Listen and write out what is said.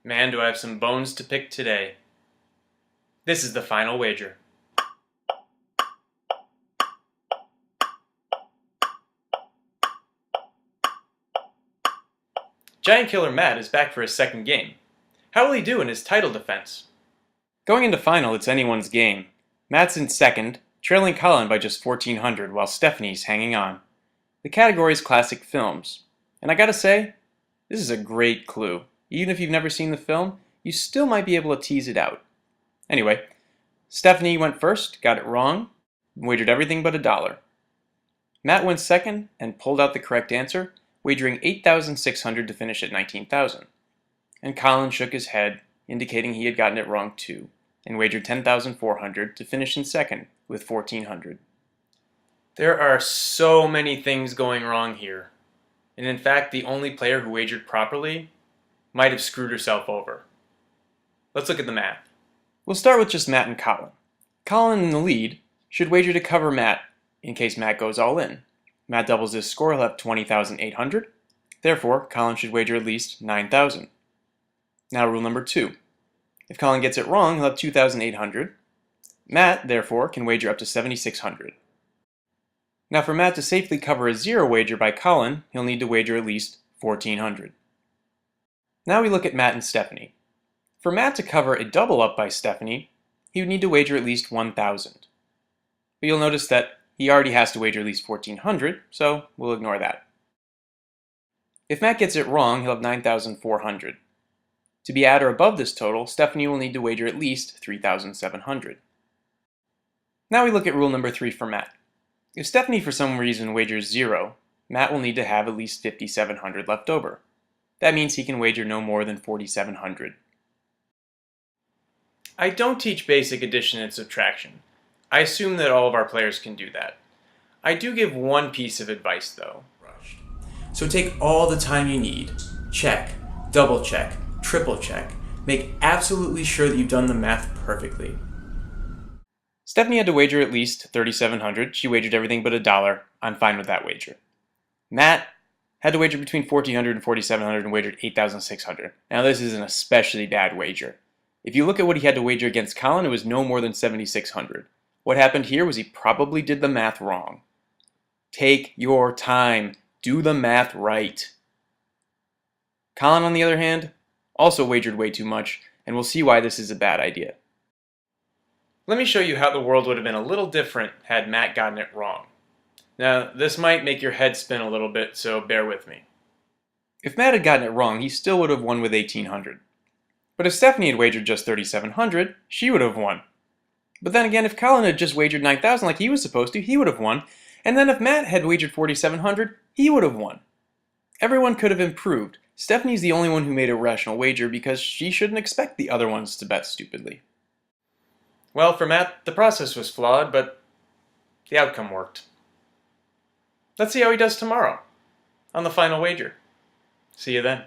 Man, do I have some bones to pick today. This is the final wager. Giant Killer Matt is back for his second game. How will he do in his title defense? Going into final, it's anyone's game. Matt's in second, trailing Colin by just 1,400 while Stephanie's hanging on. The category is classic films. And I gotta say, this is a great clue. Even if you've never seen the film, you still might be able to tease it out. Anyway, Stephanie went first, got it wrong, wagered everything but $1. Matt went second and pulled out the correct answer, wagering 8,600 to finish at 19,000. And Colin shook his head, indicating he had gotten it wrong too, and wagered 10,400 to finish in second with 1,400. There are so many things going wrong here. And in fact, the only player who wagered properly might have screwed herself over. Let's look at the math. We'll start with just Matt and Colin. Colin in the lead should wager to cover Matt in case Matt goes all in. Matt doubles his score, he'll have 20,800. Therefore, Colin should wager at least 9,000. Now rule number 2. If Colin gets it wrong, he'll have 2,800. Matt, therefore, can wager up to 7,600. Now for Matt to safely cover a zero wager by Colin, he'll need to wager at least 1,400. Now we look at Matt and Stephanie. For Matt to cover a double up by Stephanie, he would need to wager at least 1,000. But you'll notice that he already has to wager at least 1,400, so we'll ignore that. If Matt gets it wrong, he'll have 9,400. To be at or above this total, Stephanie will need to wager at least 3,700. Now we look at rule number 3 for Matt. If Stephanie for some reason wagers 0, Matt will need to have at least 5,700 left over. That means he can wager no more than 4,700. I don't teach basic addition and subtraction. I assume that all of our players can do that. I do give one piece of advice though. So take all the time you need. Check, double check, triple check. Make absolutely sure that you've done the math perfectly. Stephanie had to wager at least 3,700. She wagered everything but $1. I'm fine with that wager. Matt had to wager between 1,400 and 4,700 and wagered 8,600. Now this is an especially bad wager. If you look at what he had to wager against Colin, it was no more than 7,600. What happened here was he probably did the math wrong. Take your time. Do the math right. Colin, on the other hand, also wagered way too much, and we'll see why this is a bad idea. Let me show you how the world would have been a little different had Matt gotten it wrong. Now, this might make your head spin a little bit, so bear with me. If Matt had gotten it wrong, he still would have won with 1,800. But if Stephanie had wagered just 3,700, she would have won. But then again, if Colin had just wagered 9,000 like he was supposed to, he would have won. And then if Matt had wagered 4,700, he would have won. Everyone could have improved. Stephanie's the only one who made a rational wager because she shouldn't expect the other ones to bet stupidly. Well, for Matt, the process was flawed, but the outcome worked. Let's see how he does tomorrow on the final wager. See you then.